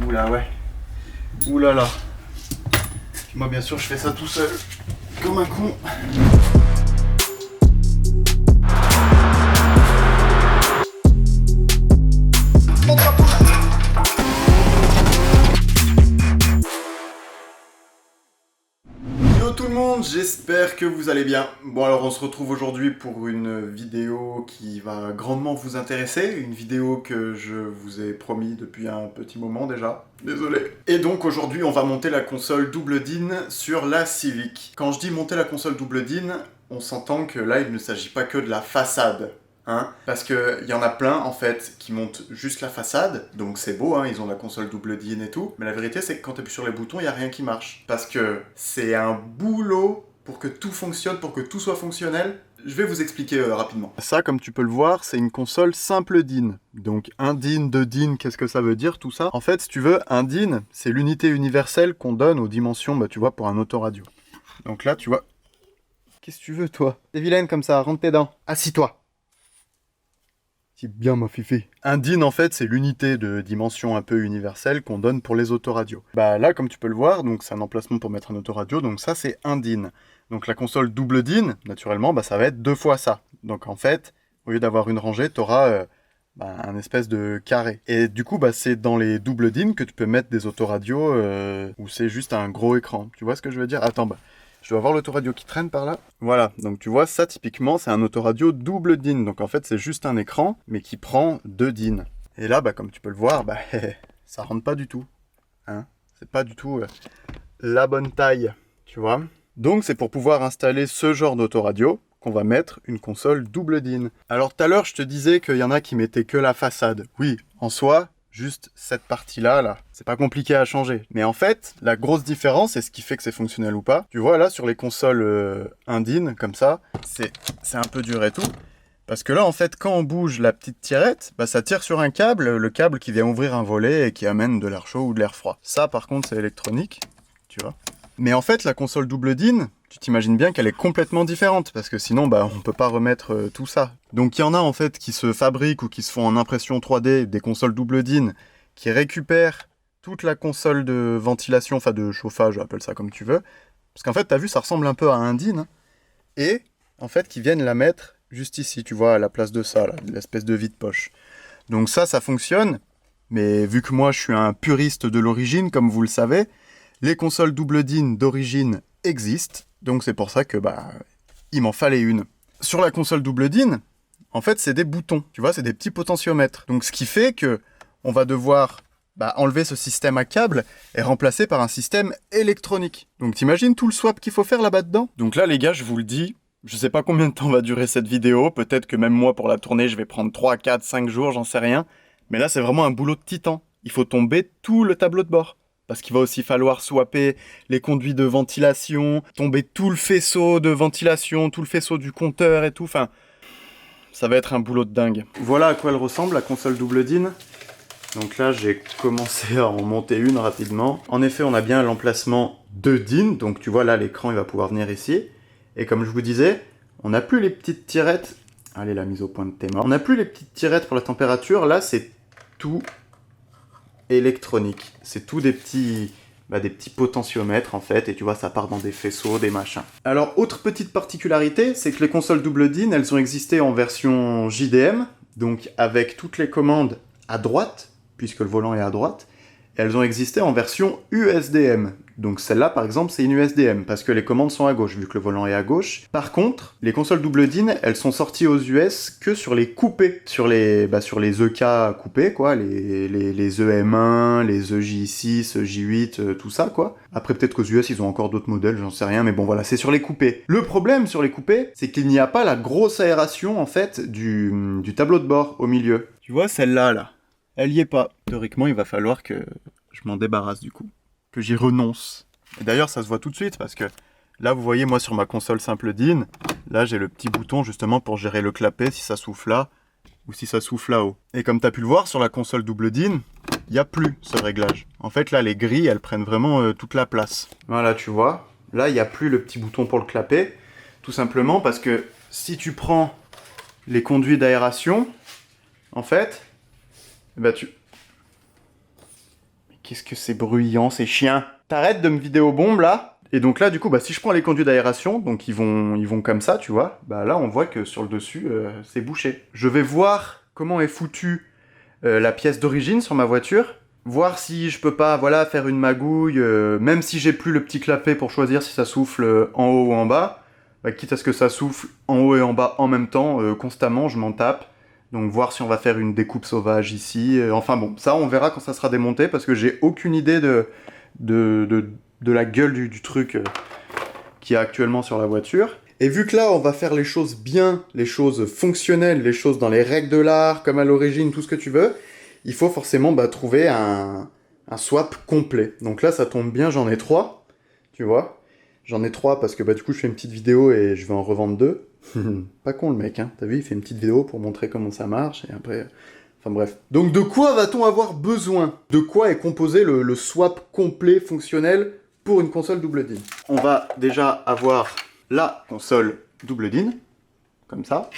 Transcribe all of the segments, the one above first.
Oula, ouais. Oula là. Moi, bien sûr, je fais ça tout seul. Comme un con. Yo tout le monde, j'espère que vous allez bien. Bon alors on se retrouve aujourd'hui pour une vidéo qui va grandement vous intéresser, une vidéo que je vous ai promis depuis un petit moment déjà, désolé. Et donc aujourd'hui on va monter la console double DIN sur la Civic. Quand je dis monter la console double DIN, on s'entend que là il ne s'agit pas que de la façade. Hein, parce qu'il y en a plein en fait qui montent juste la façade, donc c'est beau, hein, ils ont la console double DIN et tout, mais la vérité c'est que quand tu appuies sur les boutons, il n'y a rien qui marche. Parce que c'est un boulot pour que tout fonctionne, pour que tout soit fonctionnel. Je vais vous expliquer rapidement. Ça, comme tu peux le voir, c'est une console simple DIN. Donc un DIN, deux DIN, qu'est-ce que ça veut dire tout ça? En fait, si tu veux, un DIN, c'est l'unité universelle qu'on donne aux dimensions, bah, tu vois, pour un autoradio. Donc là, tu vois... Qu'est-ce que tu veux, toi? T'es vilaine comme ça, rentre tes dents. Assis-toi. C'est bien ma fifi. Un DIN en fait c'est l'unité de dimension un peu universelle qu'on donne pour les autoradios. Bah là comme tu peux le voir, donc c'est un emplacement pour mettre un autoradio, donc ça c'est un DIN. Donc la console double DIN, naturellement, bah ça va être deux fois ça. Donc en fait, au lieu d'avoir une rangée, tu auras un espèce de carré. Et du coup, bah, c'est dans les double DIN que tu peux mettre des autoradios où c'est juste un gros écran. Tu vois ce que je veux dire? Attends, bah... Je dois avoir l'autoradio qui traîne par là. Voilà, donc tu vois, ça typiquement, c'est un autoradio double DIN. Donc en fait, c'est juste un écran, mais qui prend deux DIN. Et là, bah, comme tu peux le voir, bah, ça rentre pas du tout. Hein, c'est pas du tout la bonne taille, tu vois. Donc c'est pour pouvoir installer ce genre d'autoradio qu'on va mettre une console double DIN. Alors tout à l'heure, je te disais qu'il y en a qui mettaient que la façade. Oui, en soi... Juste cette partie-là, là, c'est pas compliqué à changer. Mais en fait, la grosse différence, et ce qui fait que c'est fonctionnel ou pas, tu vois, là, sur les consoles indines, comme ça, c'est un peu dur et tout. Parce que là, en fait, quand on bouge la petite tirette, bah, ça tire sur un câble, le câble qui vient ouvrir un volet et qui amène de l'air chaud ou de l'air froid. Ça, par contre, c'est électronique, tu vois. Mais en fait, la console double DIN, tu t'imagines bien qu'elle est complètement différente, parce que sinon, bah, on peut pas remettre tout ça. Donc il y en a en fait qui se fabriquent ou qui se font en impression 3D des consoles double DIN, qui récupèrent toute la console de ventilation, enfin de chauffage, appelle ça comme tu veux, parce qu'en fait, t'as vu, ça ressemble un peu à un DIN, hein, et en fait, qui viennent la mettre juste ici, tu vois, à la place de ça, là, l'espèce de vide-poche. Donc ça fonctionne, mais vu que moi, je suis un puriste de l'origine, comme vous le savez, les consoles double DIN d'origine existent, donc c'est pour ça que bah il m'en fallait une. Sur la console double DIN, en fait c'est des boutons, tu vois, c'est des petits potentiomètres. Donc ce qui fait que on va devoir enlever ce système à câble et remplacer par un système électronique. Donc t'imagines tout le swap qu'il faut faire là-bas dedans? Donc là les gars, je vous le dis, je sais pas combien de temps va durer cette vidéo, peut-être que même moi pour la tourner je vais prendre 3, 4, 5 jours, j'en sais rien. Mais là c'est vraiment un boulot de titan. Il faut tomber tout le tableau de bord. Parce qu'il va aussi falloir swapper les conduits de ventilation, tomber tout le faisceau de ventilation, tout le faisceau du compteur et tout, enfin... Ça va être un boulot de dingue. Voilà à quoi elle ressemble, la console double DIN. Donc là, j'ai commencé à en monter une rapidement. En effet, on a bien l'emplacement de DIN, donc tu vois là, l'écran, il va pouvoir venir ici. Et comme je vous disais, on n'a plus les petites tirettes... Allez, la mise au point de tes mains. On n'a plus les petites tirettes pour la température, là, c'est tout... électronique. C'est tout des petits potentiomètres en fait, et tu vois ça part dans des faisceaux, des machins. Alors autre petite particularité, c'est que les consoles double DIN, elles ont existé en version JDM, donc avec toutes les commandes à droite, puisque le volant est à droite, et elles ont existé en version USDM. Donc celle-là par exemple c'est une USDM, parce que les commandes sont à gauche, vu que le volant est à gauche. Par contre, les consoles double DIN, elles sont sorties aux US que sur les coupés, sur les EK coupés, quoi, les EM1, les EJ6, EJ8, tout ça, quoi. Après peut-être qu'aux US ils ont encore d'autres modèles, j'en sais rien, mais bon voilà, c'est sur les coupés. Le problème sur les coupés, c'est qu'il n'y a pas la grosse aération, en fait, du tableau de bord au milieu. Tu vois celle-là, là, elle y est pas. Théoriquement, il va falloir que je m'en débarrasse du coup. Que j'y renonce. Et d'ailleurs, ça se voit tout de suite parce que là, vous voyez, moi sur ma console simple DIN, là j'ai le petit bouton justement pour gérer le clapet si ça souffle là ou si ça souffle là-haut. Et comme tu as pu le voir sur la console double DIN, il n'y a plus ce réglage. En fait, là, les grilles, elles prennent vraiment toute la place. Voilà, tu vois, là, il n'y a plus le petit bouton pour le clapet, tout simplement parce que si tu prends les conduits d'aération, en fait, bah Qu'est-ce que c'est bruyant, ces chiens? T'arrêtes de me vidéo bombe là? Et donc là, du coup, bah, si je prends les conduits d'aération, donc ils vont comme ça, tu vois, bah là, on voit que sur le dessus, c'est bouché. Je vais voir comment est foutue la pièce d'origine sur ma voiture, voir si je peux pas, voilà, faire une magouille, même si j'ai plus le petit clapet pour choisir si ça souffle en haut ou en bas, bah, quitte à ce que ça souffle en haut et en bas en même temps, constamment, je m'en tape. Donc voir si on va faire une découpe sauvage ici, enfin bon, ça on verra quand ça sera démonté, parce que j'ai aucune idée de la gueule du truc qu'il y a actuellement sur la voiture. Et vu que là, on va faire les choses bien, les choses fonctionnelles, les choses dans les règles de l'art, comme à l'origine, tout ce que tu veux, il faut forcément trouver un swap complet. Donc là, ça tombe bien, j'en ai 3, tu vois. J'en ai 3 parce que du coup, je fais une petite vidéo et je vais en revendre 2. Pas con le mec, hein. T'as vu, il fait une petite vidéo pour montrer comment ça marche, et après... Enfin bref. Donc de quoi va-t-on avoir besoin? De quoi est composé le swap complet fonctionnel pour une console double DIN? On va déjà avoir la console double DIN, comme ça,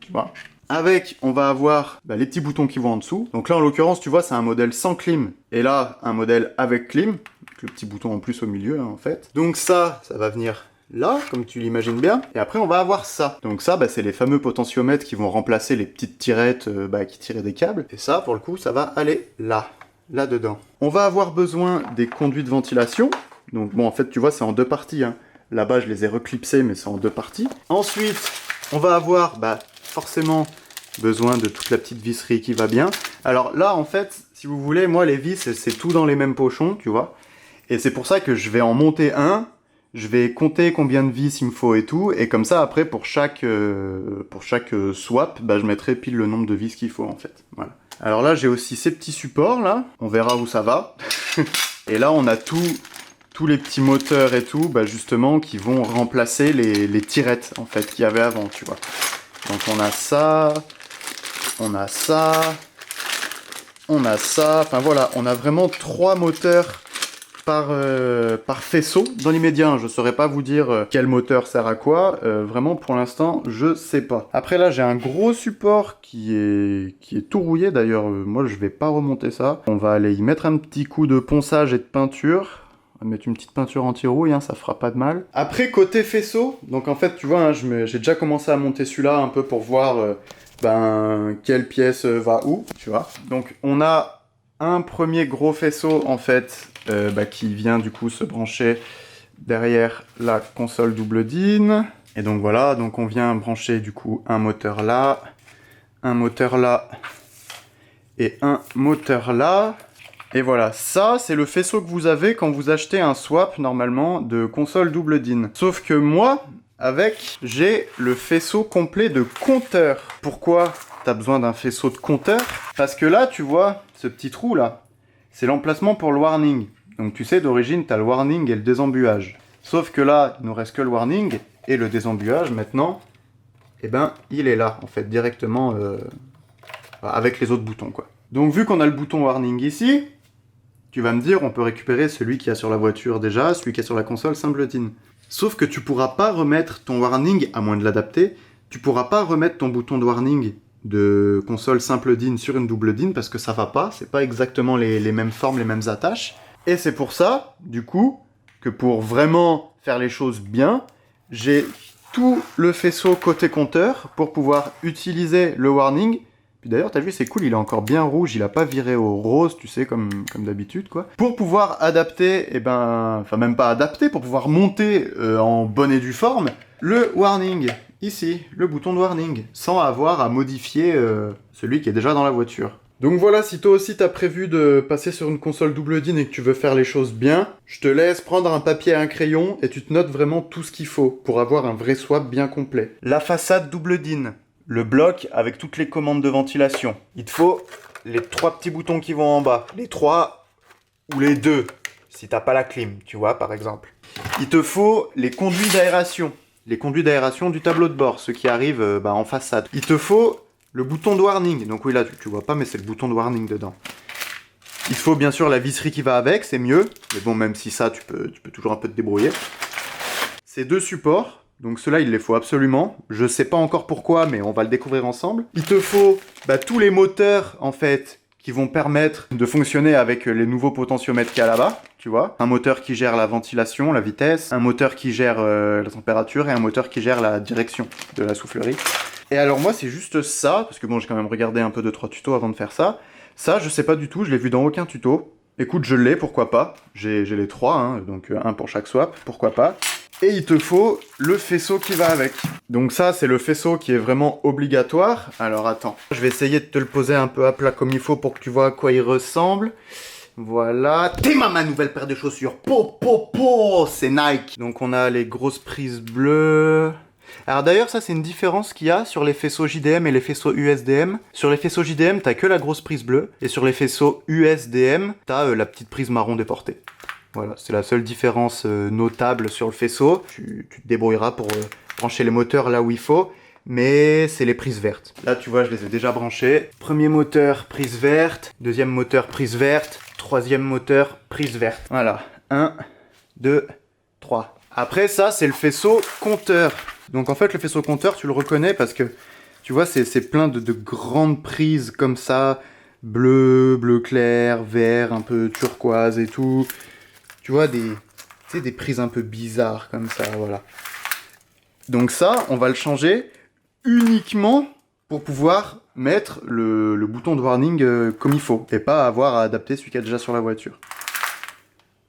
tu vois. Avec, on va avoir les petits boutons qui vont en dessous. Donc là, en l'occurrence, tu vois, c'est un modèle sans clim. Et là, un modèle avec clim. Avec le petit bouton en plus au milieu, hein, en fait. Donc ça va venir là, comme tu l'imagines bien. Et après, on va avoir ça. Donc ça, c'est les fameux potentiomètres qui vont remplacer les petites tirettes qui tiraient des câbles. Et ça, pour le coup, ça va aller là. Là-dedans. On va avoir besoin des conduits de ventilation. Donc bon, en fait, tu vois, c'est en 2 parties, hein. Là-bas, je les ai reclipsés, mais c'est en 2 parties. Ensuite, on va avoir, forcément, besoin de toute la petite visserie qui va bien. Alors là, en fait, si vous voulez, moi, les vis, c'est tout dans les mêmes pochons, tu vois. Et c'est pour ça que je vais en monter un. Je vais compter combien de vis il me faut et tout. Et comme ça, après, pour chaque swap, je mettrai pile le nombre de vis qu'il faut, en fait. Voilà. Alors là, j'ai aussi ces petits supports, là. On verra où ça va. Et là, on a tous les petits moteurs et tout, justement, qui vont remplacer les tirettes, en fait, qu'il y avait avant, tu vois. Donc on a ça, on a ça, on a ça, enfin voilà, on a vraiment 3 moteurs par faisceau. Dans l'immédiat, je ne saurais pas vous dire quel moteur sert à quoi, vraiment pour l'instant, je sais pas. Après là, j'ai un gros support qui est tout rouillé, d'ailleurs, moi je vais pas remonter ça. On va aller y mettre un petit coup de ponçage et de peinture. On va mettre une petite peinture anti-rouille, hein, ça fera pas de mal. Après, côté faisceau, donc en fait, tu vois, hein, j'ai déjà commencé à monter celui-là un peu pour voir quelle pièce va où, tu vois. Donc, on a un premier gros faisceau, en fait, qui vient du coup se brancher derrière la console double DIN. Et donc voilà, donc on vient brancher du coup un moteur là et un moteur là. Et voilà, ça c'est le faisceau que vous avez quand vous achetez un swap normalement de console double DIN. Sauf que moi, j'ai le faisceau complet de compteur. Pourquoi t'as besoin d'un faisceau de compteur? Parce que là, tu vois, ce petit trou là, c'est l'emplacement pour le warning. Donc tu sais, d'origine, t'as le warning et le désembuage. Sauf que là, il nous reste que le warning et le désembuage maintenant, il est là, en fait, directement avec les autres boutons, quoi. Donc vu qu'on a le bouton warning ici, tu vas me dire, on peut récupérer celui qui a sur la voiture déjà, celui qui est sur la console simple DIN. Sauf que tu pourras pas remettre ton warning, à moins de l'adapter, tu pourras pas remettre ton bouton de warning de console simple DIN sur une double DIN parce que ça va pas, c'est pas exactement les mêmes formes, les mêmes attaches. Et c'est pour ça, du coup, que pour vraiment faire les choses bien, j'ai tout le faisceau côté compteur pour pouvoir utiliser le warning. Puis d'ailleurs, t'as vu, c'est cool, il est encore bien rouge, il a pas viré au rose, tu sais, comme d'habitude, quoi. Pour pouvoir adapter, enfin même pas adapter, pour pouvoir monter en bonne et due forme, le warning, ici, le bouton de warning, sans avoir à modifier celui qui est déjà dans la voiture. Donc voilà, si toi aussi t'as prévu de passer sur une console double DIN et que tu veux faire les choses bien, je te laisse prendre un papier et un crayon et tu te notes vraiment tout ce qu'il faut pour avoir un vrai swap bien complet. La façade double DIN. Le bloc avec toutes les commandes de ventilation. Il te faut les 3 petits boutons qui vont en bas. Les 3 ou les 2, si t'as pas la clim, tu vois, par exemple. Il te faut les conduits d'aération. Les conduits d'aération du tableau de bord, ceux qui arrivent en façade. Il te faut le bouton de warning. Donc oui, là, tu vois pas, mais c'est le bouton de warning dedans. Il faut bien sûr la visserie qui va avec, c'est mieux. Mais bon, même si ça, tu peux toujours un peu te débrouiller. Ces 2 supports. Donc ceux-là, il les faut absolument. Je sais pas encore pourquoi, mais on va le découvrir ensemble. Il te faut tous les moteurs, en fait, qui vont permettre de fonctionner avec les nouveaux potentiomètres qu'il y a là-bas, tu vois. Un moteur qui gère la ventilation, la vitesse, un moteur qui gère la température et un moteur qui gère la direction de la soufflerie. Et alors moi c'est juste ça, parce que bon j'ai quand même regardé un peu 2-3 tutos avant de faire ça. Ça je sais pas du tout, je l'ai vu dans aucun tuto. Écoute, je l'ai, pourquoi pas. J'ai les 3, hein, donc un pour chaque swap, pourquoi pas. Et il te faut le faisceau qui va avec. Donc ça, c'est le faisceau qui est vraiment obligatoire. Alors attends, je vais essayer de te le poser un peu à plat comme il faut pour que tu vois à quoi il ressemble. Voilà. T'es ma nouvelle paire de chaussures. C'est Nike. Donc on a les grosses prises bleues. Alors d'ailleurs, ça c'est une différence qu'il y a sur les faisceaux JDM et les faisceaux USDM. Sur les faisceaux JDM, t'as que la grosse prise bleue. Et sur les faisceaux USDM, t'as la petite prise marron déportée. Voilà, c'est la seule différence notable sur le faisceau. Tu te débrouilleras pour brancher les moteurs là où il faut, mais c'est les prises vertes. Là, tu vois, je les ai déjà branchées. Premier moteur, prise verte. Deuxième moteur, prise verte. Troisième moteur, prise verte. Voilà, 1, 2, 3. Après, ça, c'est le faisceau compteur. Donc, en fait, le faisceau compteur, tu le reconnais parce que, tu vois, c'est plein de grandes prises comme ça. Bleu, bleu clair, vert, un peu turquoise et tout. Tu vois, des prises un peu bizarres comme ça, voilà. Donc ça, on va le changer uniquement pour pouvoir mettre le bouton de warning comme il faut. Et pas avoir à adapter celui qui est déjà sur la voiture.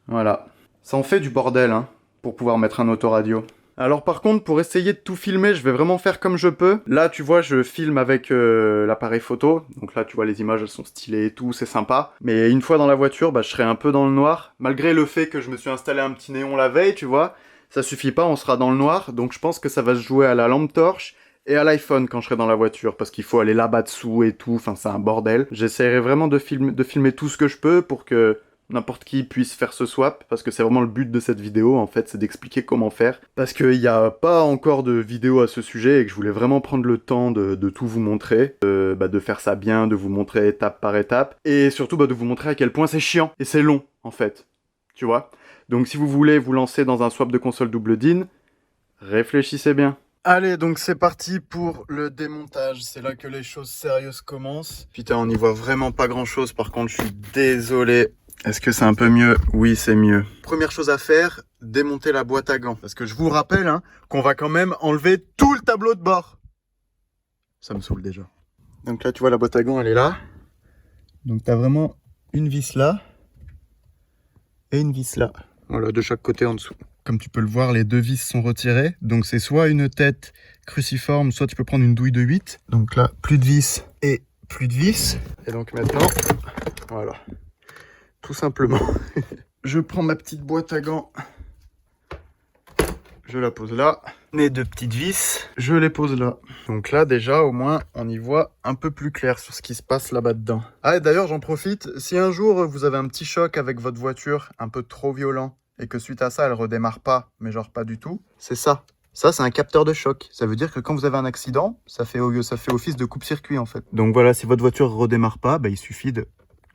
Voilà. Ça en fait du bordel, hein, pour pouvoir mettre un autoradio. Alors par contre, pour essayer de tout filmer, je vais vraiment faire comme je peux. Là, tu vois, je filme avec l'appareil photo. Donc là, tu vois, les images, elles sont stylées et tout, c'est sympa. Mais une fois dans la voiture, bah, je serai un peu dans le noir. Malgré le fait que je me suis installé un petit néon la veille, tu vois, ça suffit pas, on sera dans le noir. Donc je pense que ça va se jouer à la lampe torche et à l'iPhone quand je serai dans la voiture. Parce qu'il faut aller là-bas dessous et tout, enfin c'est un bordel. J'essaierai vraiment de filmer tout ce que je peux pour que n'importe qui puisse faire ce swap, parce que c'est vraiment le but de cette vidéo, en fait, c'est d'expliquer comment faire. Parce qu'il n'y a pas encore de vidéo à ce sujet, et que je voulais vraiment prendre le temps de tout vous montrer, de faire ça bien, de vous montrer étape par étape, et surtout de vous montrer à quel point c'est chiant, et c'est long, en fait. Tu vois? Donc si vous voulez vous lancer dans un swap de console double DIN, réfléchissez bien. Allez, donc c'est parti pour le démontage. C'est là que les choses sérieuses commencent. Putain, on n'y voit vraiment pas grand-chose, par contre, je suis désolé. Est-ce que c'est un peu mieux? Oui, c'est mieux. Première chose à faire, démonter la boîte à gants. Parce que je vous rappelle hein, qu'on va quand même enlever tout le tableau de bord. Ça me saoule déjà. Donc là, tu vois, la boîte à gants, elle est là. Donc tu as vraiment une vis là et une vis là. Voilà, de chaque côté en dessous. Comme tu peux le voir, les deux vis sont retirées. Donc c'est soit une tête cruciforme, soit tu peux prendre une douille de 8. Donc là, plus de vis et plus de vis. Et donc maintenant, voilà. Tout simplement. Je prends ma petite boîte à gants. Je la pose là. Mes deux petites vis, je les pose là. Donc là, déjà, au moins, on y voit un peu plus clair sur ce qui se passe là-bas dedans. Ah, et d'ailleurs, j'en profite. Si un jour, vous avez un petit choc avec votre voiture, un peu trop violent, et que suite à ça, elle redémarre pas, mais genre pas du tout, c'est ça. Ça, c'est un capteur de choc. Ça veut dire que quand vous avez un accident, ça fait office de coupe-circuit, en fait. Donc voilà, si votre voiture redémarre pas, bah, il suffit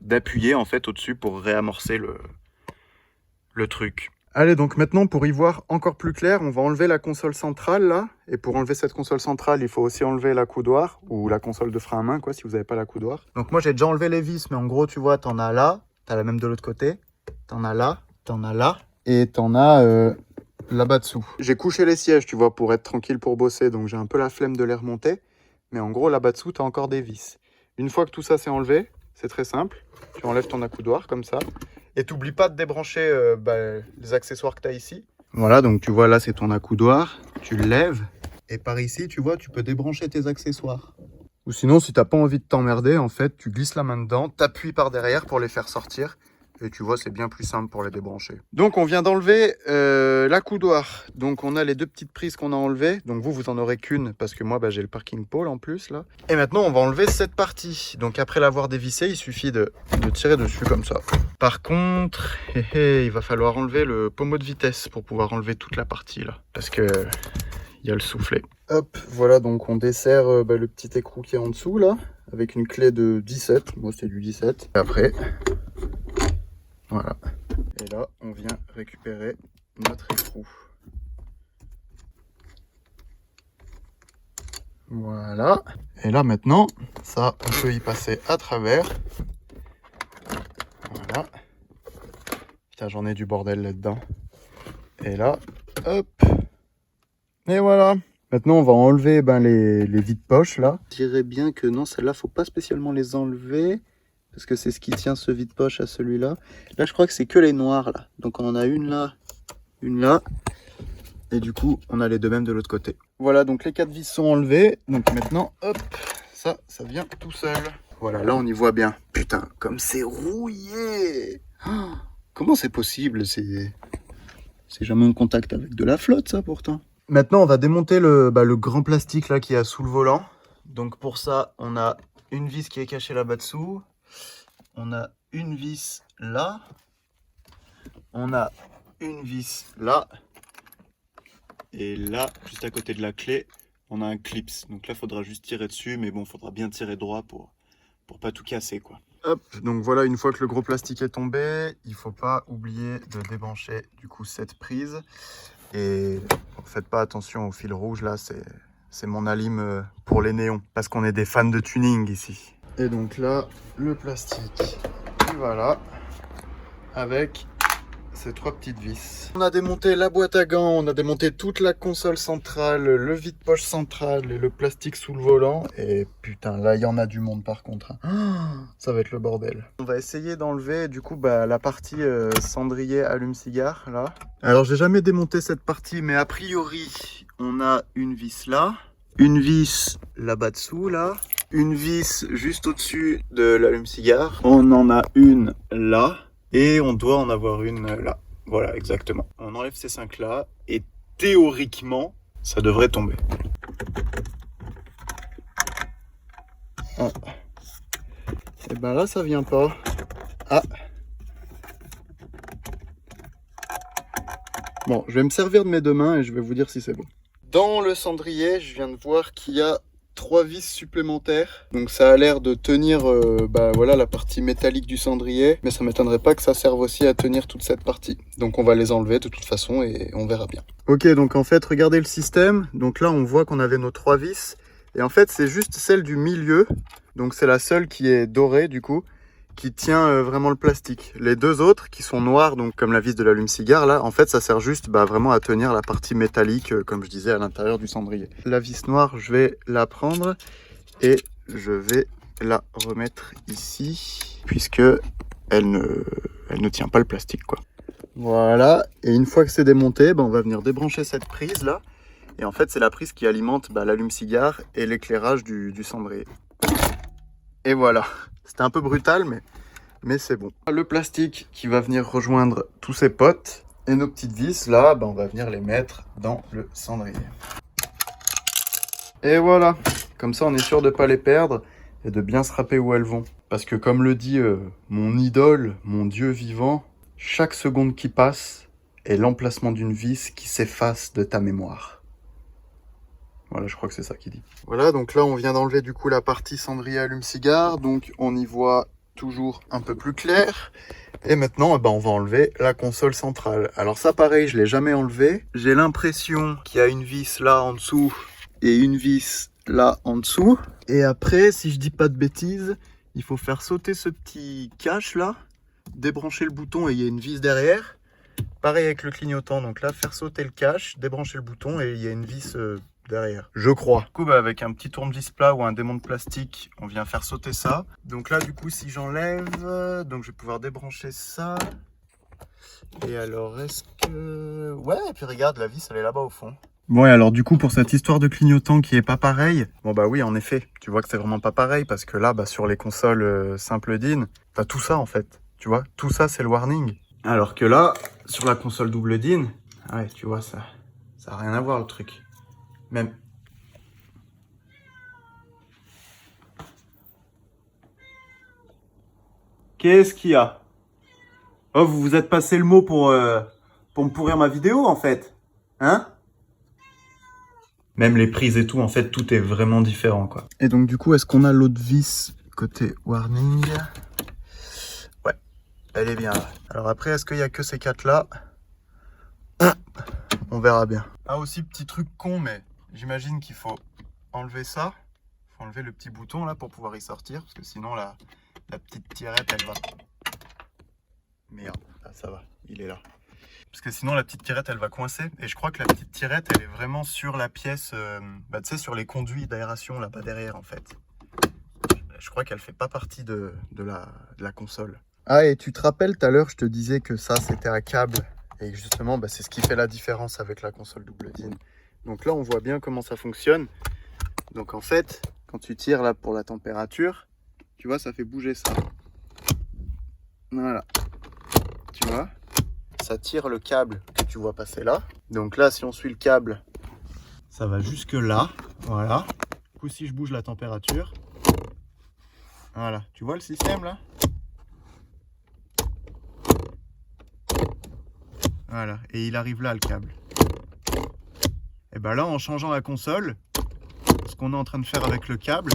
d'appuyer en fait au-dessus pour réamorcer le truc. Allez, donc maintenant pour y voir encore plus clair, on va enlever la console centrale là. Et pour enlever cette console centrale, il faut aussi enlever la coudoir ou la console de frein à main quoi, si vous n'avez pas la coudoir. Donc moi j'ai déjà enlevé les vis, mais en gros tu vois, t'en as là, t'as la même de l'autre côté, t'en as là et t'en as là-bas dessous. J'ai couché les sièges, tu vois, pour être tranquille pour bosser, donc j'ai un peu la flemme de les remonter. Mais en gros là-bas dessous, t'as encore des vis. Une fois que tout ça c'est enlevé, c'est très simple. Tu enlèves ton accoudoir comme ça. Et t'oublies pas de débrancher les accessoires que tu as ici. Voilà, donc tu vois là c'est ton accoudoir. Tu le lèves. Et par ici, tu vois, tu peux débrancher tes accessoires. Ou sinon, si t'as pas envie de t'emmerder, en fait, tu glisses la main dedans, t'appuies par derrière pour les faire sortir. Et tu vois, c'est bien plus simple pour les débrancher. Donc, on vient d'enlever l'accoudoir. Donc, on a les deux petites prises qu'on a enlevées. Donc, vous en aurez qu'une parce que moi, j'ai le parking pole en plus, là. Et maintenant, on va enlever cette partie. Donc, après l'avoir dévissé, il suffit de tirer dessus comme ça. Par contre, il va falloir enlever le pommeau de vitesse pour pouvoir enlever toute la partie, là. Parce que il y a le soufflet. Hop, voilà, donc on dessert le petit écrou qui est en dessous, là. Avec une clé de 17. Moi, c'est du 17. Et après... Voilà. Et là, on vient récupérer notre écrou. Voilà. Et là, maintenant, ça, on peut y passer à travers. Putain, j'en ai du bordel là-dedans. Et là, hop. Et voilà. Maintenant, on va enlever les vides-poches là. Je dirais bien que non, celles-là, faut pas spécialement les enlever. Parce que c'est ce qui tient ce vide-poche à celui-là. Là, je crois que c'est que les noirs là. Donc on en a une là, une là. Et du coup, on a les deux mêmes de l'autre côté. Voilà, donc les 4 vis sont enlevées. Donc maintenant, hop, ça vient tout seul. Voilà, là on y voit bien. Putain, comme c'est rouillé. Oh, comment c'est possible? C'est jamais en contact avec de la flotte, ça, pourtant. Maintenant, on va démonter le grand plastique là qui est sous le volant. Donc pour ça, on a une vis qui est cachée là-bas dessous. On a une vis là. On a une vis là. Et là, juste à côté de la clé, on a un clips. Donc là, il faudra juste tirer dessus. Mais bon, il faudra bien tirer droit pour pas tout casser, quoi. Hop, donc voilà, une fois que le gros plastique est tombé, il ne faut pas oublier de débrancher du coup cette prise. Et faites pas attention au fil rouge, là, c'est mon alim pour les néons. Parce qu'on est des fans de tuning ici. Et donc là, le plastique, voilà, avec ces 3 petites vis. On a démonté la boîte à gants, on a démonté toute la console centrale, le vide-poche central et le plastique sous le volant. Et putain, là, il y en a du monde par contre. Ça va être le bordel. On va essayer d'enlever du coup la partie cendrier allume-cigare, là. Alors, j'ai jamais démonté cette partie, mais a priori, on a une vis là, une vis là-bas dessous, là, une vis juste au-dessus de l'allume-cigare. On en a une là. Et on doit en avoir une là. Voilà, exactement. On enlève ces 5 là et théoriquement, ça devrait tomber. Ah. Et ben là, ça vient pas. Ah. Bon, je vais me servir de mes 2 mains et je vais vous dire si c'est bon. Dans le cendrier, je viens de voir qu'il y a 3 vis supplémentaires. Donc ça a l'air de tenir voilà, la partie métallique du cendrier. Mais ça ne m'étonnerait pas que ça serve aussi à tenir toute cette partie. Donc on va les enlever de toute façon et on verra bien. Ok, donc en fait, regardez le système. Donc là, on voit qu'on avait nos 3 vis. Et en fait, c'est juste celle du milieu. Donc c'est la seule qui est dorée du coup, qui tient vraiment le plastique. Les 2 autres qui sont noires, donc comme la vis de l'allume-cigare, là, en fait, ça sert juste vraiment à tenir la partie métallique, comme je disais, à l'intérieur du cendrier. La vis noire, je vais la prendre et je vais la remettre ici, puisque elle ne tient pas le plastique, quoi. Voilà, et une fois que c'est démonté, on va venir débrancher cette prise là. Et en fait, c'est la prise qui alimente l'allume-cigare et l'éclairage du cendrier. Et voilà. C'était un peu brutal, mais c'est bon. Le plastique qui va venir rejoindre tous ces potes. Et nos petites vis, là, on va venir les mettre dans le cendrier. Et voilà. Comme ça, on est sûr de ne pas les perdre et de bien se rappeler où elles vont. Parce que comme le dit mon idole, mon dieu vivant, chaque seconde qui passe est l'emplacement d'une vis qui s'efface de ta mémoire. Voilà, je crois que c'est ça qu'il dit. Voilà, donc là, on vient d'enlever du coup la partie cendrier allume-cigare. Donc, on y voit toujours un peu plus clair. Et maintenant, on va enlever la console centrale. Alors ça, pareil, je ne l'ai jamais enlevé. J'ai l'impression qu'il y a une vis là en dessous et une vis là en dessous. Et après, si je dis pas de bêtises, il faut faire sauter ce petit cache là, débrancher le bouton et il y a une vis derrière. Pareil avec le clignotant. Donc là, faire sauter le cache, débrancher le bouton et il y a une vis... derrière, je crois. Du coup, avec un petit tournevis plat ou un démon de plastique, on vient faire sauter ça. Donc là, du coup, si j'enlève, donc je vais pouvoir débrancher ça. Et alors, est-ce que... Ouais, et puis regarde, la vis, elle est là-bas au fond. Bon, et alors du coup, pour cette histoire de clignotant qui est pas pareil, bon bah oui, en effet, tu vois que c'est vraiment pas pareil, parce que là, sur les consoles simple DIN, t'as tout ça en fait, tu vois, tout ça, c'est le warning. Alors que là, sur la console double DIN, ouais, tu vois, ça a rien à voir le truc. Même. Qu'est-ce qu'il y a? Oh, vous vous êtes passé le mot pour me pourrir ma vidéo, en fait. Hein? Même les prises et tout, en fait, tout est vraiment différent, quoi. Et donc, du coup, est-ce qu'on a l'autre vis côté warning? Ouais, elle est bien là. Alors après, est-ce qu'il n'y a que ces 4 là? On verra bien. Ah, aussi, petit truc con, mais j'imagine qu'il faut enlever ça. Il faut enlever le petit bouton là pour pouvoir y sortir, parce que sinon la petite tirette elle va. Merde, ah, ça va. il est là. Parce que sinon la petite tirette elle va coincer. Et je crois que la petite tirette elle est vraiment sur la pièce, tu sais, sur les conduits d'aération là-bas derrière en fait. Je crois qu'elle fait pas partie de la console. Ah, et tu te rappelles tout à l'heure, je te disais que ça c'était un câble. Et justement, c'est ce qui fait la différence avec la console double DIN. Donc là, on voit bien comment ça fonctionne. Donc en fait, quand tu tires là pour la température, tu vois, ça fait bouger ça. Voilà. Tu vois, ça tire le câble que tu vois passer là. Donc là, si on suit le câble, ça va jusque là. Voilà. Du coup, si je bouge la température, voilà. Tu vois le système là? Voilà, et il arrive là le câble. Et ben là, en changeant la console, ce qu'on est en train de faire avec le câble,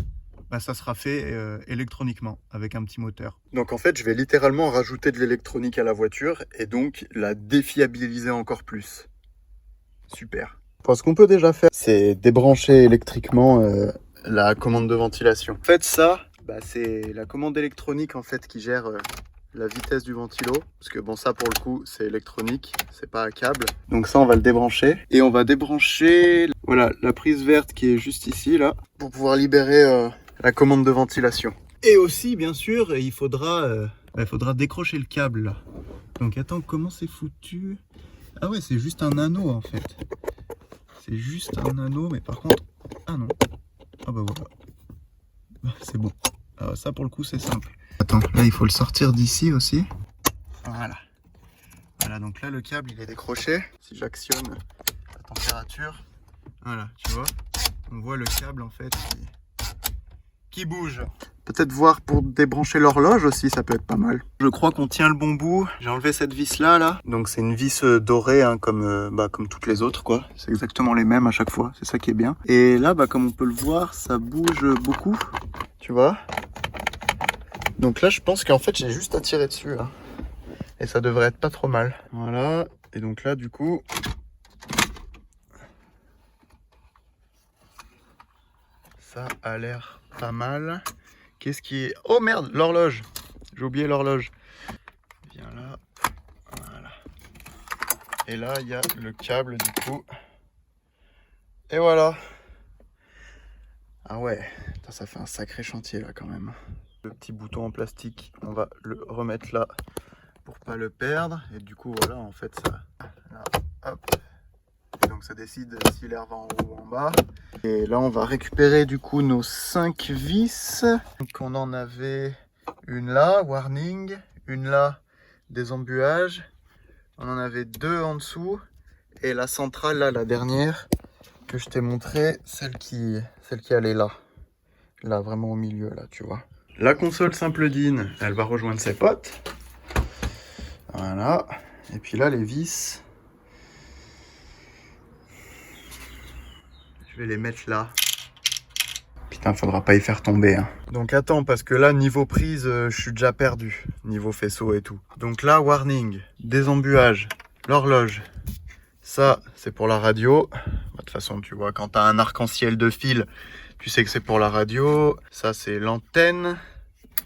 ça sera fait électroniquement, avec un petit moteur. Donc en fait, je vais littéralement rajouter de l'électronique à la voiture et donc la défiabiliser encore plus. Super. Enfin, ce qu'on peut déjà faire, c'est débrancher électriquement la commande de ventilation. En fait, ça, c'est la commande électronique en fait qui gère la vitesse du ventilo, parce que bon, ça pour le coup c'est électronique, c'est pas un câble. Donc ça on va le débrancher et on va débrancher voilà la prise verte qui est juste ici là pour pouvoir libérer la commande de ventilation. Et aussi bien sûr il faudra décrocher le câble là. Donc attends, comment c'est foutu? Ah ouais, c'est juste un anneau en fait. C'est juste un anneau, mais par contre, ah non, ah bah voilà, c'est bon. Alors ça pour le coup c'est simple. Attends, là il faut le sortir d'ici aussi. Voilà. Voilà, donc là le câble il est décroché. Si j'actionne la température, voilà, tu vois, on voit le câble en fait qui bouge. Peut-être voir pour débrancher l'horloge aussi, ça peut être pas mal. Je crois qu'on tient le bon bout. J'ai enlevé cette vis là. Donc c'est une vis dorée hein, comme toutes les autres quoi. C'est exactement les mêmes à chaque fois, c'est ça qui est bien. Et là comme on peut le voir, ça bouge beaucoup, tu vois. Donc là, je pense qu'en fait, j'ai juste à tirer dessus. Hein. Et ça devrait être pas trop mal. Voilà. Et donc là, du coup... ça a l'air pas mal. Qu'est-ce qui est... Oh merde, l'horloge. J'ai oublié l'horloge. Viens là. Voilà. Et là, il y a le câble, du coup. Et voilà. Ah ouais. Putain, ça fait un sacré chantier, là, quand même. Le petit bouton en plastique, on va le remettre là pour pas le perdre. Et du coup, voilà, en fait, ça... Là, hop. Et donc, ça décide si l'air va en haut ou en bas. Et là, on va récupérer, du coup, nos 5 vis. Donc, on en avait une là, warning. Une là, des embuages. On en avait 2 en dessous. Et la centrale, là, la dernière, que je t'ai montré, celle qui allait là. Là, vraiment au milieu, là, tu vois. La console simple DIN, elle va rejoindre ses potes. Voilà. Et puis là, les vis, je vais les mettre là. Putain, faudra pas y faire tomber. Hein. Donc attends, parce que là, niveau prise, je suis déjà perdu. Niveau faisceau et tout. Donc là, warning, désembuage, l'horloge. Ça, c'est pour la radio. De toute façon, tu vois, quand tu as un arc-en-ciel de fil, tu sais que c'est pour la radio. Ça, c'est l'antenne.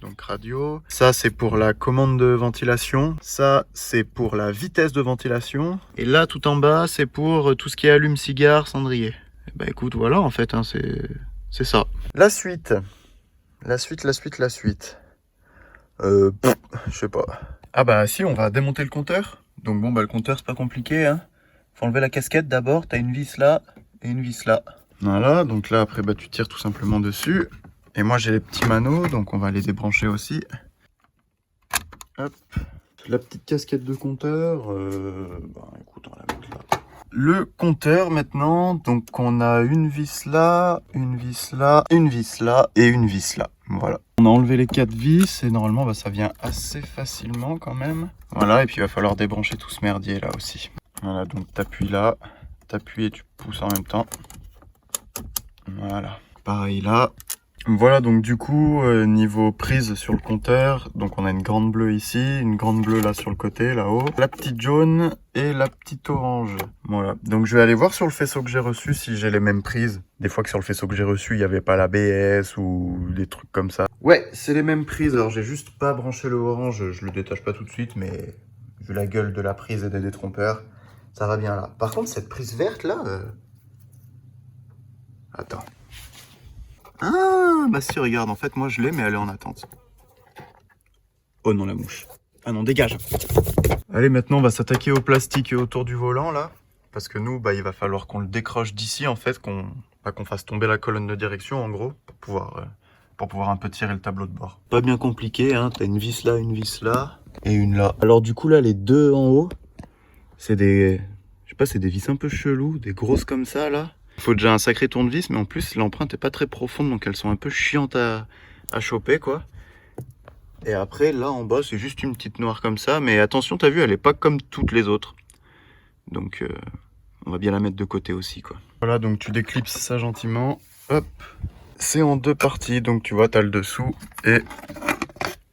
Donc radio. Ça, c'est pour la commande de ventilation. Ça, c'est pour la vitesse de ventilation. Et là, tout en bas, c'est pour tout ce qui est allume-cigare, cendrier. Et bah écoute, voilà, en fait, hein, c'est ça. La suite. La suite. Je sais pas. Ah bah si, on va démonter le compteur. Donc bon, le compteur, c'est pas compliqué. Hein. Faut enlever la casquette d'abord. T'as une vis là et une vis là. Voilà, donc là, après, tu tires tout simplement dessus. Et moi j'ai les petits manos, donc on va les débrancher aussi. Hop. La petite casquette de compteur, écoute, on la met là. Le compteur maintenant, donc on a une vis là, une vis là, une vis là et une vis là. Voilà. On a enlevé les 4 vis et normalement ça vient assez facilement quand même. Voilà, et puis il va falloir débrancher tout ce merdier là aussi. Voilà, donc t'appuies là, t'appuies et tu pousses en même temps. Voilà. Pareil là. Voilà, donc du coup, niveau prise sur le compteur, donc on a une grande bleue ici, une grande bleue là sur le côté, là-haut, la petite jaune et la petite orange. Voilà, donc je vais aller voir sur le faisceau que j'ai reçu si j'ai les mêmes prises. Des fois que sur le faisceau que j'ai reçu, il n'y avait pas l'ABS ou des trucs comme ça. Ouais, c'est les mêmes prises, alors j'ai juste pas branché le orange, je le détache pas tout de suite, mais vu la gueule de la prise et des détrompeurs, ça va bien là. Par contre, cette prise verte là... Attends. Ah, bah si, regarde, en fait, moi je l'ai, mais elle est en attente. Oh non, la mouche. Ah non, dégage. Allez, maintenant, on va s'attaquer au plastique autour du volant, là. Parce que nous, bah, il va falloir qu'on le décroche d'ici, en fait, qu'on fasse tomber la colonne de direction, en gros, pour pouvoir un peu tirer le tableau de bord. Pas bien compliqué, hein. T'as une vis là, et une là. Alors, du coup, là, les deux en haut, c'est des... Je sais pas, c'est des vis un peu chelous, des grosses comme ça, là. Il faut déjà un sacré tournevis, mais en plus, l'empreinte est pas très profonde, donc elles sont un peu chiantes à choper, quoi. Et après, là en bas, c'est juste une petite noire comme ça. Mais attention, t'as vu, elle est pas comme toutes les autres. Donc, on va bien la mettre de côté aussi, quoi. Voilà, donc tu déclipses ça gentiment. Hop. C'est en deux parties. Donc, tu vois, t'as le dessous et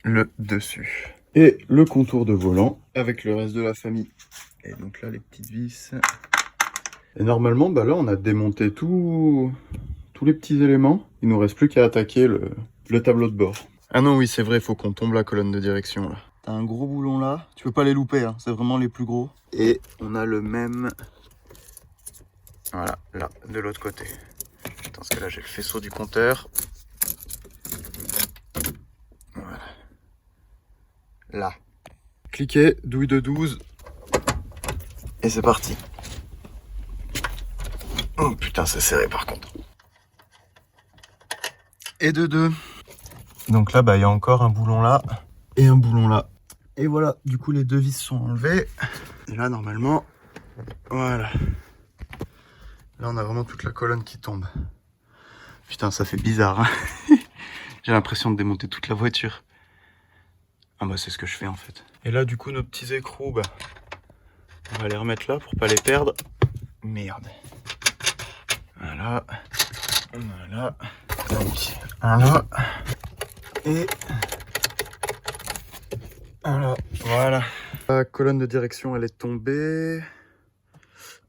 le dessus. Et le contour de volant avec le reste de la famille. Et donc là, les petites vis. Et normalement, bah là, on a démonté tous les petits éléments. Il nous reste plus qu'à attaquer le tableau de bord. Ah non, oui, c'est vrai, il faut qu'on tombe la colonne de direction, là. T'as un gros boulon là, tu peux pas les louper, hein. C'est vraiment les plus gros. Et on a le même... Voilà, là, de l'autre côté. Attends, parce que là, j'ai le faisceau du compteur. Voilà. Là. Cliquez, douille de 12. Et c'est parti. Oh putain, c'est serré par contre. Et de 2. Donc là, bah, il y a encore un boulon là et un boulon là. Et voilà, du coup, les deux vis sont enlevées. Et là, normalement, voilà. Là, on a vraiment toute la colonne qui tombe. Putain, ça fait bizarre, hein. J'ai l'impression de démonter toute la voiture. Ah bah, c'est ce que je fais, en fait. Et là, du coup, nos petits écrous, bah, on va les remettre là pour pas les perdre. Merde. Voilà. Voilà. Donc, un là. Et... Voilà. La colonne de direction, elle est tombée.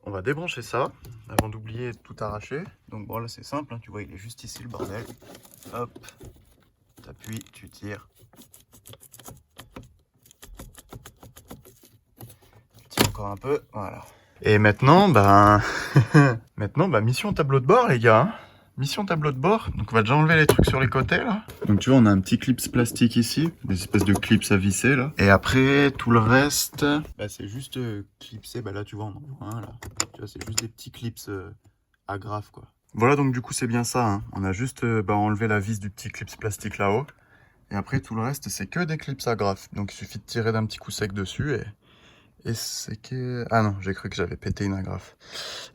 On va débrancher ça avant d'oublier de tout arracher. Donc bon, là c'est simple, hein, tu vois, il est juste ici le bordel. Hop, t'appuies, tu tires. Tu tires encore un peu, voilà. Et maintenant, mission tableau de bord, les gars. Hein. Mission tableau de bord. Donc on va déjà enlever les trucs sur les côtés là. Donc tu vois, on a un petit clips plastique ici, des espèces de clips à visser là. Et après tout le reste, bah, c'est juste clipsé. Bah là tu vois, on en voit un là. Tu vois, c'est juste des petits clips agrafes quoi. Voilà, donc du coup c'est bien ça. Hein. On a juste enlevé la vis du petit clips plastique là-haut. Et après tout le reste c'est que des clips agrafes. Donc il suffit de tirer d'un petit coup sec dessus et c'est que... Ah non, j'ai cru que j'avais pété une agrafe.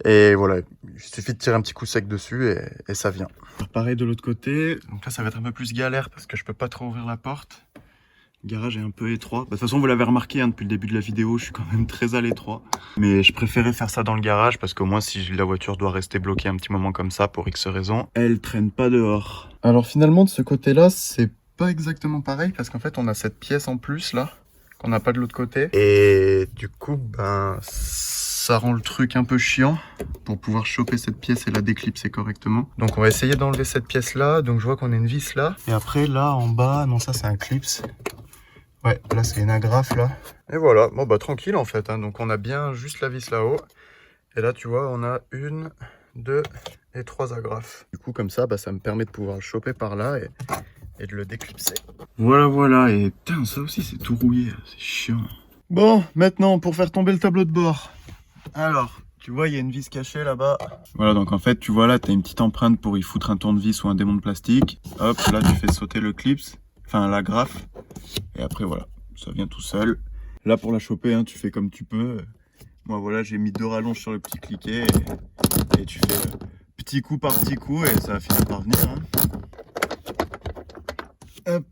Et voilà, il suffit de tirer un petit coup sec dessus et ça vient. Alors, pareil de l'autre côté. Donc là, ça va être un peu plus galère parce que je peux pas trop ouvrir la porte. Le garage est un peu étroit. De toute façon, vous l'avez remarqué hein, depuis le début de la vidéo, je suis quand même très à l'étroit. Mais je préférais faire ça dans le garage parce qu'au moins, si la voiture doit rester bloquée un petit moment comme ça pour X raison, elle traîne pas dehors. Alors finalement, de ce côté-là, c'est pas exactement pareil parce qu'en fait, on a cette pièce en plus là. Qu'on n'a pas de l'autre côté. Et du coup, ben, ça rend le truc un peu chiant pour pouvoir choper cette pièce et la déclipser correctement. Donc on va essayer d'enlever cette pièce là. Donc je vois qu'on a une vis là. Et après là en bas, non ça c'est un clips. Ouais, là c'est une agrafe là. Et voilà, bon bah tranquille en fait. Hein. Donc on a bien juste la vis là-haut. Et là tu vois, on a 1, 2 et 3 agrafes. Du coup comme ça, bah, ça me permet de pouvoir le choper par là et de le déclipser. Voilà, et putain, ça aussi c'est tout rouillé, c'est chiant. Bon, maintenant pour faire tomber le tableau de bord. Alors, tu vois, il y a une vis cachée là-bas. Voilà, donc en fait, tu vois là, tu as une petite empreinte pour y foutre un tournevis ou un démon de plastique. Hop, là tu fais sauter le clips, enfin l'agrafe. Et après voilà, ça vient tout seul. Là pour la choper, hein, tu fais comme tu peux. Moi voilà, j'ai mis 2 rallonges sur le petit cliquet et tu fais petit coup par petit coup et ça va finir par venir. Hein. Hop,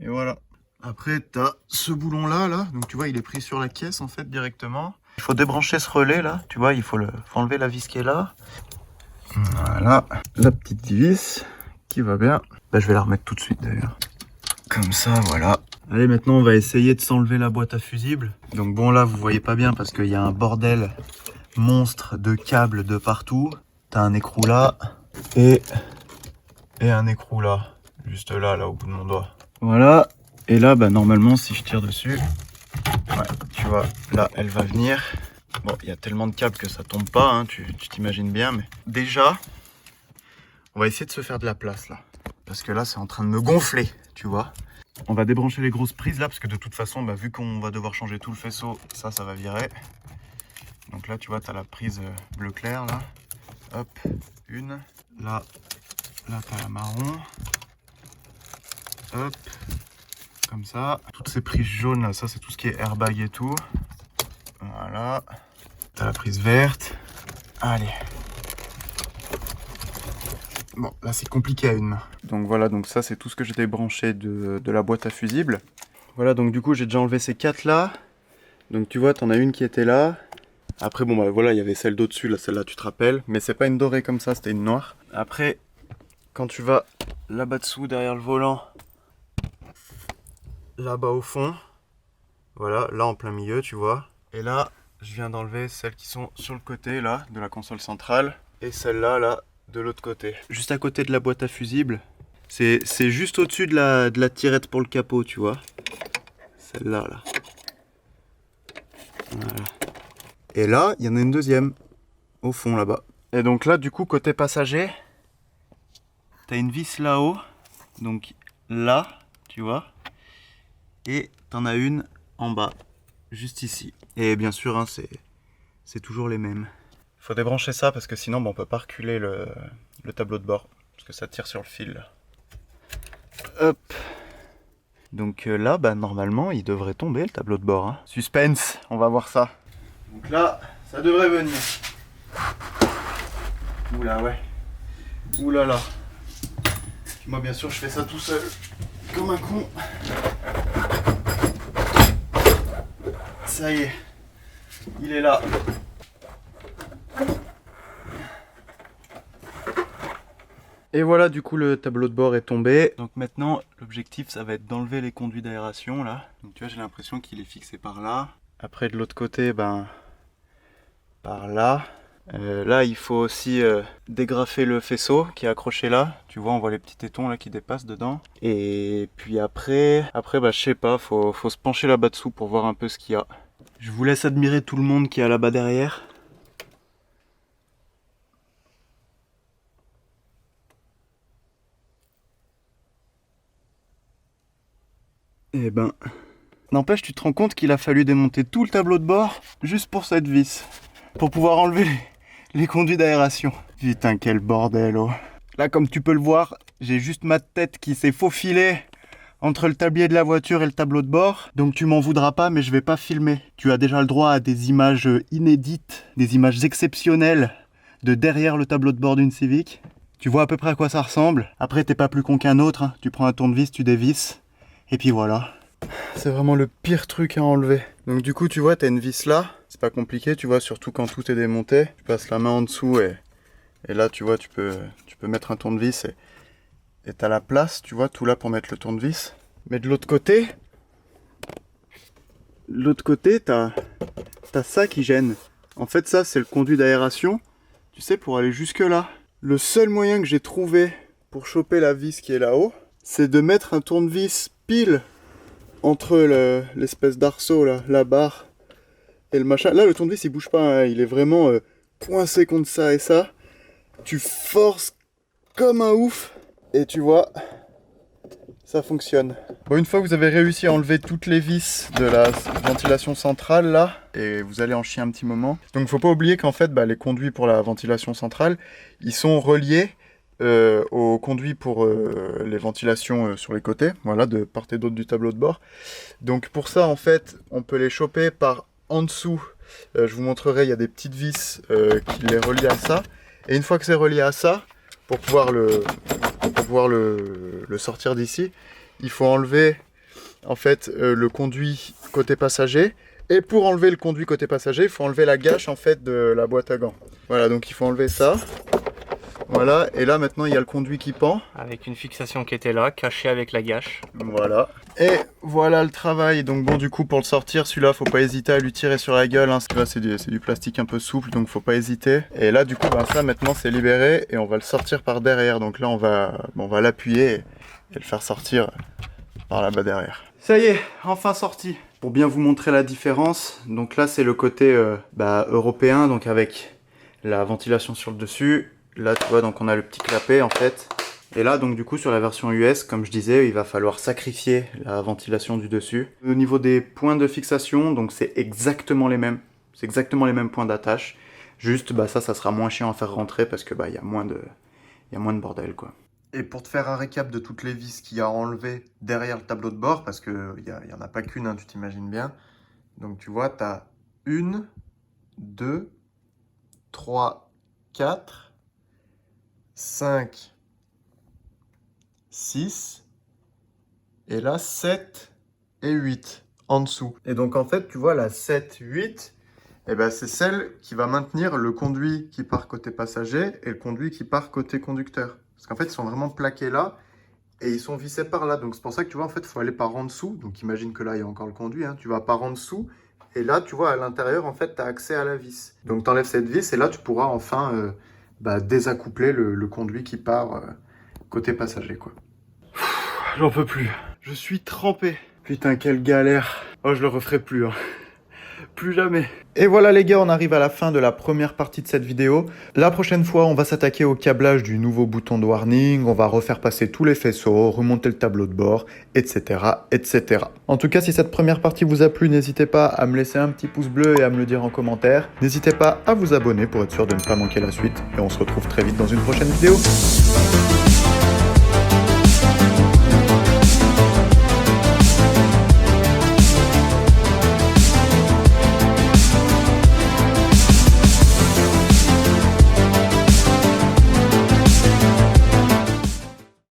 et voilà. Après, tu as ce boulon-là, donc tu vois, il est pris sur la caisse, en fait, directement. Il faut débrancher ce relais, là, tu vois, il faut enlever la vis qui est là. Voilà, la petite vis qui va bien. Là, je vais la remettre tout de suite, d'ailleurs. Comme ça, voilà. Allez, maintenant, on va essayer de s'enlever la boîte à fusibles. Donc bon, là, vous voyez pas bien, parce qu'il y a un bordel monstre de câbles de partout. Tu as un écrou là, et un écrou là. Juste là, au bout de mon doigt. Voilà. Et là, bah, normalement, si je tire dessus, Ouais, tu vois, là, elle va venir. Bon, il y a tellement de câbles que ça tombe pas, hein, tu t'imagines bien, mais déjà, on va essayer de se faire de la place là. Parce que là, c'est en train de me gonfler, tu vois. On va débrancher les grosses prises là, parce que de toute façon, bah, vu qu'on va devoir changer tout le faisceau, ça va virer. Donc là, tu vois, tu as la prise bleu clair là. Hop, une. Là tu as la marron. Hop, comme ça. Toutes ces prises jaunes là, ça c'est tout ce qui est airbag et tout. Voilà. Tu as la prise verte. Allez. Bon, là c'est compliqué à une main. Donc voilà, donc ça c'est tout ce que j'ai débranché de la boîte à fusibles. Voilà, donc du coup j'ai déjà enlevé ces 4 là. Donc tu vois, t'en as une qui était là. Après bon bah voilà, il y avait celle d'au-dessus, là celle-là tu te rappelles. Mais c'est pas une dorée comme ça, c'était une noire. Après, quand tu vas là-bas dessous, derrière le volant, là-bas au fond, voilà, là en plein milieu tu vois. Et là, je viens d'enlever celles qui sont sur le côté là, de la console centrale. Et celle-là, là, de l'autre côté. Juste à côté de la boîte à fusibles. C'est juste au-dessus de la tirette pour le capot, tu vois. Celle-là, là. Voilà. Et là, il y en a une deuxième. Au fond, là-bas. Et donc là, du coup, côté passager, t'as une vis là-haut. Donc là, tu vois. Et t'en as une en bas. Juste ici. Et bien sûr, hein, c'est toujours les mêmes. Il faut débrancher ça parce que sinon, on peut pas reculer le tableau de bord. Parce que ça tire sur le fil. Hop. Donc là, normalement, il devrait tomber le tableau de bord. Hein. Suspense, on va voir ça. Donc là, ça devrait venir. Oula, ouais. Oula là. Moi, bien sûr, je fais ça tout seul. Comme un con. Ça y est. Il est là. Et voilà, du coup le tableau de bord est tombé. Donc maintenant l'objectif ça va être d'enlever les conduits d'aération là. Donc tu vois, j'ai l'impression qu'il est fixé par là. Après de l'autre côté, par là. Là il faut aussi dégrafer le faisceau qui est accroché là. Tu vois, on voit les petits tétons là qui dépassent dedans. Et puis après je sais pas, faut se pencher là-bas dessous pour voir un peu ce qu'il y a. Je vous laisse admirer tout le monde qui est là-bas derrière. Eh ben, n'empêche, tu te rends compte qu'il a fallu démonter tout le tableau de bord juste pour cette vis, pour pouvoir enlever les conduits d'aération. Putain, quel bordel, oh. Là, comme tu peux le voir, j'ai juste ma tête qui s'est faufilée entre le tablier de la voiture et le tableau de bord. Donc tu m'en voudras pas, mais je vais pas filmer. Tu as déjà le droit à des images inédites, des images exceptionnelles de derrière le tableau de bord d'une Civic. Tu vois à peu près à quoi ça ressemble. Après, t'es pas plus con qu'un autre, hein. Tu prends un tournevis, tu dévisses. Et puis voilà. C'est vraiment le pire truc à enlever. Donc du coup, tu vois, t'as une vis là. C'est pas compliqué, tu vois, surtout quand tout est démonté. Tu passes la main en dessous et là, tu vois, tu peux mettre un tournevis et t'as la place, tu vois, tout là pour mettre le tournevis. Mais de l'autre côté, t'as ça qui gêne. En fait, ça, c'est le conduit d'aération. Tu sais, pour aller jusque là. Le seul moyen que j'ai trouvé pour choper la vis qui est là-haut, c'est de mettre un tournevis pile entre l'espèce d'arceau là, la barre et le machin. Là le tournevis il bouge pas, hein, il est vraiment coincé contre ça et ça. Tu forces comme un ouf et tu vois, ça fonctionne. Bon, une fois que vous avez réussi à enlever toutes les vis de la ventilation centrale là, et vous allez en chier un petit moment. Donc faut pas oublier qu'en fait les conduits pour la ventilation centrale, ils sont reliés aux conduits pour les ventilations sur les côtés, voilà, de part et d'autre du tableau de bord. Donc pour ça, en fait, on peut les choper par en dessous. Je vous montrerai, il y a des petites vis qui les relient à ça. Et une fois que c'est relié à ça, pour pouvoir le sortir d'ici, il faut enlever en fait le conduit côté passager. Et pour enlever le conduit côté passager, il faut enlever la gâche en fait de la boîte à gants. Voilà, donc il faut enlever ça. Voilà, et là maintenant il y a le conduit qui pend. Avec une fixation qui était là, cachée avec la gâche. Voilà. Et voilà le travail. Donc bon, du coup pour le sortir, celui-là faut pas hésiter à lui tirer sur la gueule, hein. C'est du plastique un peu souple, donc faut pas hésiter. Et là du coup ça maintenant c'est libéré et on va le sortir par derrière. Donc là on va l'appuyer et le faire sortir par là-bas derrière. Ça y est, enfin sorti. Pour bien vous montrer la différence, donc là c'est le côté européen, donc avec la ventilation sur le dessus. Là tu vois, donc on a le petit clapet en fait. Et là donc du coup sur la version US, comme je disais, il va falloir sacrifier la ventilation du dessus. Au niveau des points de fixation, donc c'est exactement les mêmes. C'est exactement les mêmes points d'attache. Juste ça sera moins chiant à faire rentrer parce que y a moins de bordel quoi. Et pour te faire un récap de toutes les vis qu'il y a enlevées derrière le tableau de bord, parce qu'il n'y en a pas qu'une, hein, tu t'imagines bien. Donc tu vois, tu as 1, 2, 3, 4, 5, 6, et là 7 et 8 en dessous. Et donc en fait, tu vois, la 7, 8, c'est celle qui va maintenir le conduit qui part côté passager et le conduit qui part côté conducteur. Parce qu'en fait, ils sont vraiment plaqués là et ils sont vissés par là. Donc c'est pour ça que tu vois, en fait, il faut aller par en dessous. Donc imagine que là, il y a encore le conduit. Hein. Tu vas par en dessous et là, tu vois, à l'intérieur, en fait, tu as accès à la vis. Donc tu enlèves cette vis et là, tu pourras enfin désaccoupler le conduit qui part côté passager, quoi. J'en peux plus. Je suis trempé. Putain, quelle galère. Oh, je le referai plus, hein. Plus jamais. Et voilà les gars, on arrive à la fin de la première partie de cette vidéo. La prochaine fois, on va s'attaquer au câblage du nouveau bouton de warning, on va refaire passer tous les faisceaux, remonter le tableau de bord, etc., etc. En tout cas, si cette première partie vous a plu, n'hésitez pas à me laisser un petit pouce bleu et à me le dire en commentaire. N'hésitez pas à vous abonner pour être sûr de ne pas manquer la suite. Et on se retrouve très vite dans une prochaine vidéo.